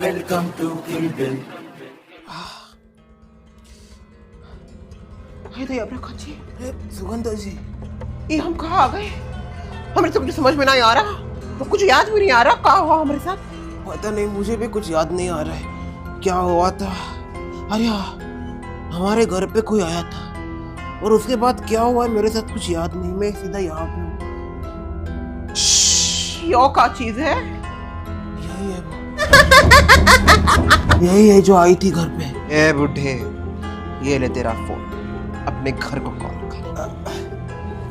Welcome to Kill Bill. हाय दया प्रकाश जी, सुगंधा जी, ये हम कहाँ आ गए? हमें तो कुछ समझ में नहीं आ रहा, कुछ याद भी नहीं आ रहा क्या हुआ हमारे साथ। पता नहीं, मुझे भी कुछ याद नहीं आ रहा है क्या हुआ था। अरे हाँ, हमारे घर पे कोई आया था और उसके बाद क्या हुआ है मेरे साथ कुछ याद नहीं। मैं सीधा यहाँ पे हूँ। यो क्या चीज है? यही है वो। यही है जो आई थी घर पे। ए बुढ़े, ये ले तेरा फोन, अपने घर को कॉल कर।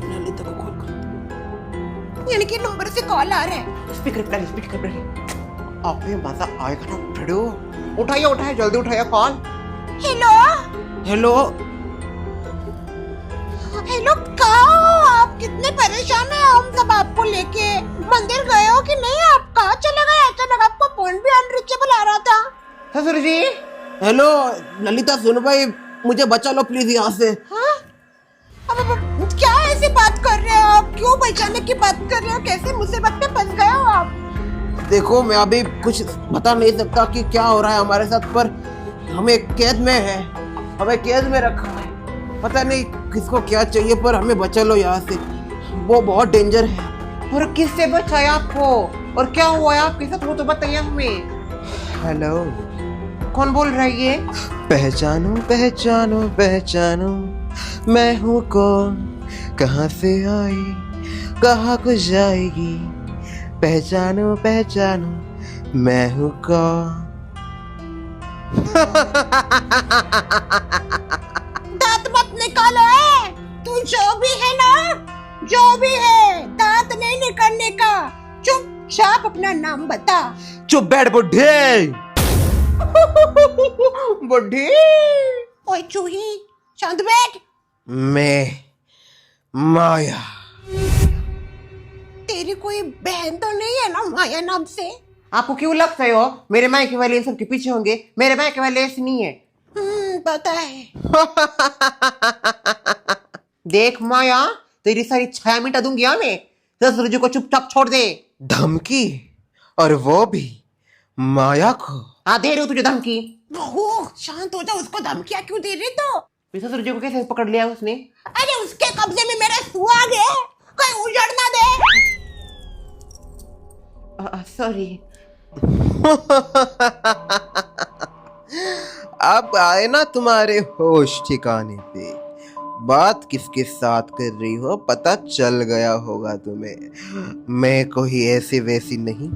ललिता को कॉल कर। यानी कि नंबर से कॉल आ रहा है। स्पीकर पे अबे मजा आएगा ना भिड़ो। उठाइए जल्दी उठाइए कॉल। हेलो हेलो, कहाँ हो आप? कितने परेशान हैं हम सब आपको लेके। मंदिर गए हो कि नहीं? आप कहाँ चले गए? अचानक आपका फोन भी अनरीचेबल आ रहा था। ससुर जी। हेलो ललिता, सुनो भाई, मुझे बचा लो प्लीज यहाँ से। हाँ? अब क्या ऐसी बात कर रहे हो आप? क्यों बचाने की बात कर रहे हो? कैसे मुसीबत में फंस गए हो आप? देखो, मैं अभी कुछ बता नहीं सकता कि क्या हो रहा है हमारे साथ, पर हमें कैद में है, हमें कैद में रखा है। पता नहीं किसको क्या चाहिए, पर हमें बचा लो यहाँ से, वो बहुत डेंजर है। और किससे बचाया आपको? और क्या हुआ है आपके साथ, वो तो बताइए हमें। हेलो, कौन बोल रहा है ये? पहचानो पहचानो पहचानो, मैं हूँ कौन, कहाँ से आई, कहाँ को जाएगी, पहचानो पहचानो, मैं हूँ कौन। दांत मत निकालो है, तू जो भी है ना, जो भी है, दांत नहीं निकालने का। चुपचाप अपना नाम बता। चुप बैठ बुढ़े। बुढ़ी, ओए चूही, शांत बैठ। मैं माया। तेरी कोई बहन तो नहीं है ना माया नाम से? आपको क्यों लगता है हो मेरे मायके वाले इन सब के पीछे होंगे? मेरे मायके वाले ऐसे नहीं है। पता है। देख माया, तेरी सारी छाया मिटा दूंगी हाँ मैं। ससुर जी को चुपचाप छोड़ दे। धमकी? और वो भी माया को? हाँ, दे रही हूँ तुझे धमकी। ओह, शांत हो जा, उसको धमकियाँ क्यों दे रही तो? ससुर जी को कैसे पकड़ लिया उसने? अरे उसके कब्जे में मेरा सुहाग है, कहीं उजड़ ना दे। सॉरी। अब आए ना तुम्हारे होश ठिकाने पे। बात किसके साथ कर रही हो पता चल गया होगा तुम्हें। मैं कोई ऐसी वैसी नहीं,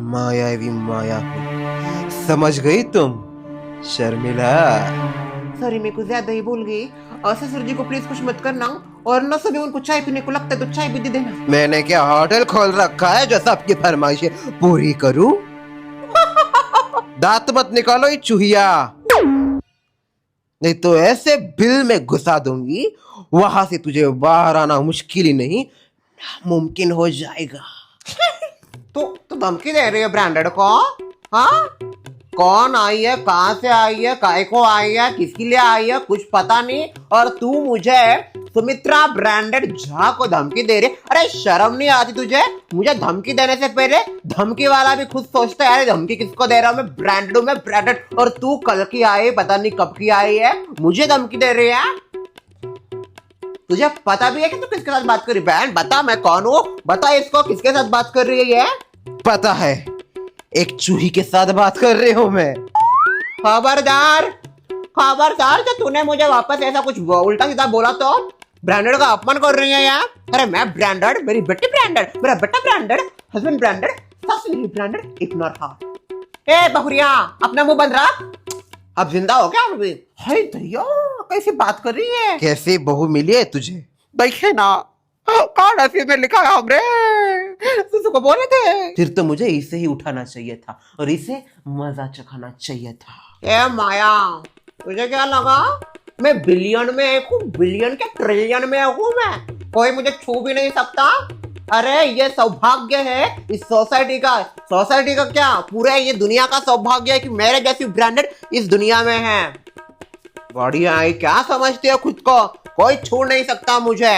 मायावी माया हूँ। समझ गई तुम शर्मिला? सॉरी, मैं कुछ ज्यादा ही बोल गई। और ससुर जी को प्लीज कुछ मत करना, और न सभी उनको चाय पीने को लगता है तो चाय भी दे देना। मैंने क्या होटल खोल रखा है जो सबकी फरमाइशें पूरी करूं? दांत मत निकालो ये चूहिया, नहीं तो ऐसे बिल में घुसा दूंगी, वहां से तुझे बाहर आना मुश्किल ही नहीं नामुमकिन हो जाएगा। तो धमकी दे रही है ब्रांडेड को? हाँ, कौन आई है, कहाँ से आई है, काय को आई है, किसके लिए आई है, कुछ पता नहीं। और तू मुझे सुमित्रा ब्रांडेड झा को धमकी दे रही? अरे शर्म नहीं आती तुझे? मुझे धमकी देने से पहले धमकी वाला भी खुद सोचता है, अरे धमकी किसको दे रहा हूँ, मैं ब्रांडेड हूँ, मैं ब्रांडेड। और तू कल की आई, पता नहीं कब की आई है, मुझे धमकी दे रही है। तुझे पता भी है कि तू किसके साथ बात कर रही? बहन बता, मैं कौन हूँ? बता इसको, किसके साथ बात कर रही है? पता है, एक चूही के साथ बात कर रही हूँ मैं। खबरदार, जो तूने मुझे वापस ऐसा कुछ उल्टा सीधा बोला तो ब्रांडेड का अपमान कर रही है यार। अरे मैं ब्रांडेड, मेरी बेटी ब्रांडेड, मेरा बेटा ब्रांडेड, हस्बैंड ब्रांडेड, सास मेरी ब्रांडेड, इग्नोर हर। ए बहुरिया, अपना मुंह बंद रख। अब जिंदा हो क्या अभी? हाय दरिया, कैसी बात कर रही है? कैसी बहू मिली है तुझे? देखे ना, कौन नसीब में लिखा है हमरे, तुझको को बोले थे। फिर तो मुझे इसे ही उठाना चाहिए था और इसे मजा चखाना चाहिए था। ए माया, तुझे क्या लगा मैं बिलियन में एक हूँ? बिलियन के ट्रिलियन में हूँ मैं, कोई मुझे छू भी नहीं सकता। अरे ये सौभाग्य है इस सोसाइटी का। सोसाइटी का क्या, पूरे ये दुनिया का सौभाग्य है कि मेरे जैसी ब्रांडेड इस दुनिया में है। बढ़िया है, क्या समझते हो खुद को? कोई छू नहीं सकता मुझे।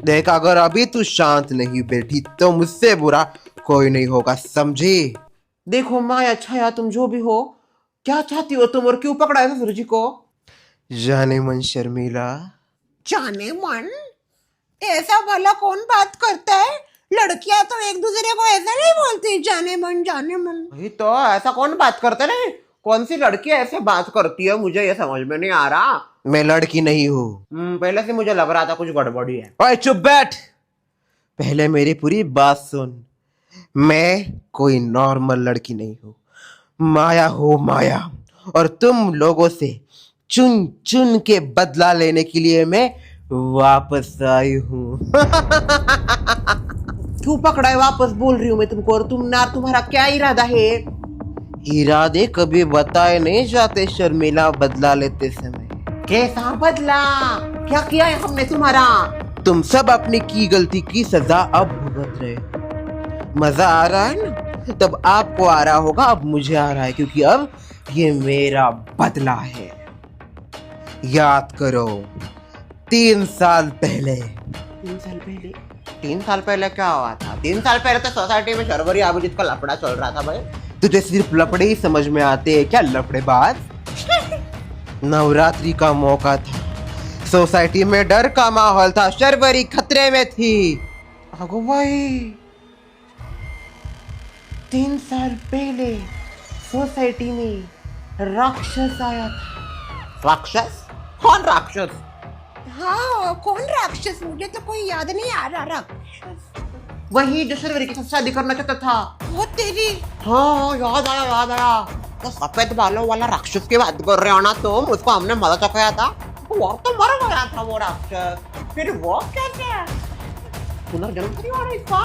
देख, अगर अभी तू शांत नहीं बैठी तो मुझसे बुरा कोई नहीं होगा, समझी? देखो माया छाया तुम जो भी हो, क्या चाहती हो तुम और क्यों पकड़ा है ससुर जी को? जाने मन शर्मिला, जाने मन, ऐसा भला कौन बात करता है? लड़कियां तो एक दूसरे को ऐसा नहीं बोलती, जाने मन जाने मन। वही तो, ऐसा कौन बात करते नहीं? कौन सी लड़की ऐसे बात करती है, मुझे ये समझ में नहीं आ रहा। मैं लड़की नहीं हूँ। पहले से मुझे लग रहा था कुछ गड़बड़ी है। ओए चुप बैठ, पहले मेरी पूरी बात सुन। मैं कोई नॉर्मल लड़की नहीं हूँ, माया हो माया। और तुम लोगों से चुन चुन के बदला लेने के लिए मैं वापस आई हूँ। क्यों पकड़ा है वापस बोल रही हूँ मैं तुमको, और तुम्हारा क्या इरादा है? इरादे कभी बताए नहीं जाते शर्मिला, बदला लेते समय। कैसा बदला? क्या किया है हमने तुम्हारा? तुम सब अपनी की गलती की सजा अब भुगत रहे। मजा आ रहा है ना? तब आपको आ रहा होगा, अब मुझे आ रहा है, क्योंकि अब ये मेरा बदला है। याद करो 3 साल पहले। 3 साल पहले? 3 साल पहले क्या हुआ था? 3 साल पहले तो सोसाइटी में शर्वरी अभिजीत का लफड़ा चल रहा था भाई। तुझे सिर्फ लफड़े ही समझ में आते हैं क्या, लफड़ेबाज? नवरात्रि का मौका था, सोसाइटी में डर का माहौल था, शर्वरी खतरे में थी। अगो भाई, 3 साल पहले सोसाइटी में राक्षस आया था। राक्षस? कौन राक्षस? हाँ कौन राक्षस, मुझे तो कोई याद नहीं आ रहा। राक्षस वही जो शर्वरी के साथ शादी करना चाहता था। वो तेरी। हाँ याद आया। तो सफेद बालों वाला राक्षस की बात कर रहे हो ना तुम? उसको हमने मजा चखाया था, वो तो मर गया था वो राक्षस। फिर वो कैसे पुनर्जन्म थोड़ी हो रहा है इसका?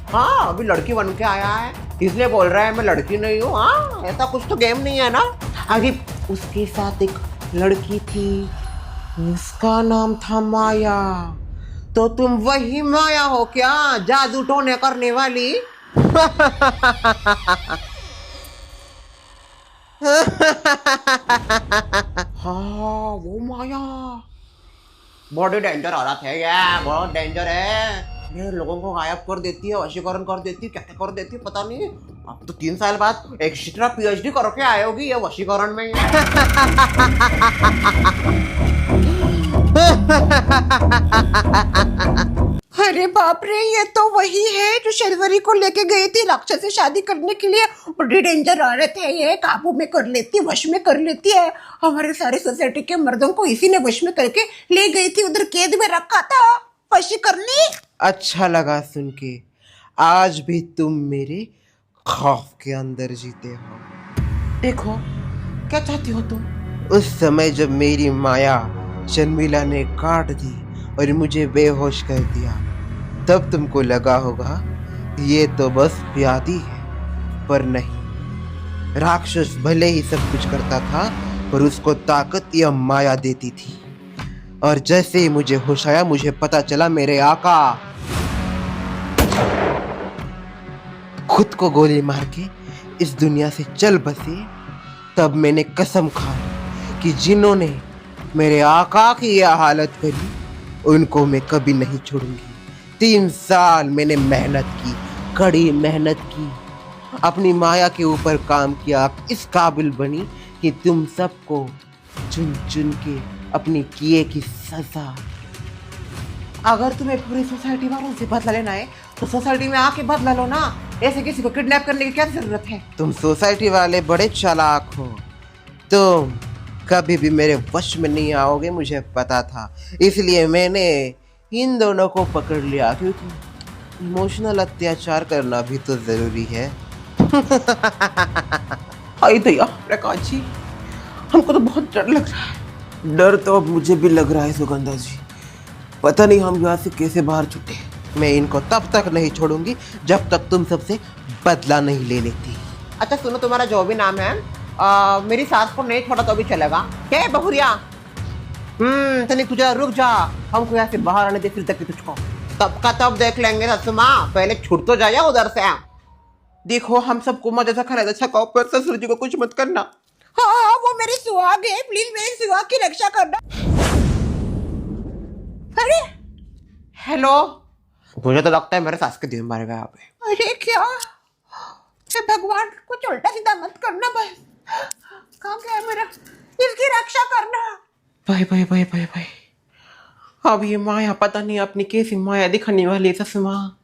हाँ अभी लड़की बन के आया है, इसलिए बोल रहा है मैं लड़की नहीं हूँ। हाँ ऐसा कुछ तो गेम नहीं है ना? अरे उसके साथ एक लड़की थी, उसका नाम था माया। तो तुम वही माया हो क्या, जादू टोने करने वाली? हाँ वो माया बॉडी डेंजर औरत है, ये बहुत डेंजर है। ये लोगों को गायब कर देती है, वशीकरण कर देती है, क्या क्या कर देती है पता नहीं। अब तो 3 साल बाद एक्स्ट्रा पीएचडी करके आए होगी ये वशीकरण में। अरे बाप रे, ये तो वही है जो शर्वरी को लेके गई थी राक्षस से शादी करने के लिए। बड़ी डेंजर औरत है ये, काबू में कर लेती, वश में कर लेती है। हमारे सारे सोसाइटी के मर्दों को इसी ने वश में करके ले गई थी, उधर कैद में रखा था वशी करने। अच्छा लगा सुन के, आज भी तुम मेरे खौफ के अंदर जीते हो। देखो क्या चाहती हो तुम? उस समय जब मेरी माया शर्मिला ने काट दी और मुझे बेहोश कर दिया, तब तुमको लगा होगा ये तो बस व्याधि है, पर नहीं। राक्षस भले ही सब कुछ करता था, पर उसको ताकत या माया देती थी। और जैसे ही मुझे होश आया, मुझे पता चला मेरे आका खुद को गोली मार के इस दुनिया से चल बसे। तब मैंने कसम खाई कि जिन्होंने मेरे आका की यह हालत करी, उनको मैं कभी नहीं छोड़ूंगी। 3 साल मैंने मेहनत की, कड़ी मेहनत की, अपनी माया के ऊपर काम किया, इस काबिल बनी कि तुम सबको चुन चुन के अपनी किए की सजा। अगर तुम्हें पूरी सोसाइटी वालों से बदला लेना है तो सोसाइटी में आके बदला लो ना, ऐसे किसी को किडनैप करने की क्या जरूरत है? तुम सोसाइटी वाले बड़े चालाक हो, तुम कभी भी मेरे वश में नहीं आओगे, मुझे पता था। इसलिए मैंने इन दोनों को पकड़ लिया, क्योंकि इमोशनल अत्याचार करना भी तो जरूरी है। आई दया प्रकाश जी, हमको तो बहुत डर लग रहा है। डर तो अब मुझे भी लग रहा है सुगंधा जी, पता नहीं हम यहाँ से कैसे बाहर छूटे। मैं इनको तब तक नहीं छोड़ूंगी जब तक तुम सबसे बदला नहीं ले लेती। अच्छा सुनो, तुम्हारा जो भी नाम है, मेरी सास को नहीं छोड़ा तो भी चलेगा क्या बहुरिया? तनिक तुझे रुक जा, हमको यहाँ से बाहर आने दे, फिर तक तुझको तब का तब देख लेंगे। ससुमा पहले छूट तो जाए उधर से। देखो हम सबको मजा सा खरीदा अच्छा कहो, पर ससुर जी को कुछ मत करना। हाँ वो मेरी सुहाग है, प्लीज मेरी सुहाग की रक्षा करना। अरे हेलो, मुझे तो लगता है मेरे सास के दिन मारेगा यहाँ पे। अरे क्या हे भगवान, कुछ उल्टा सीधा मत करना बस। कहाँ गया है मेरा, इसकी रक्षा करना। भाई भाई भाई भाई भाई, अब ये माया पता नहीं अपनी कैसी माया दिखाने वाली है ससुर माँ।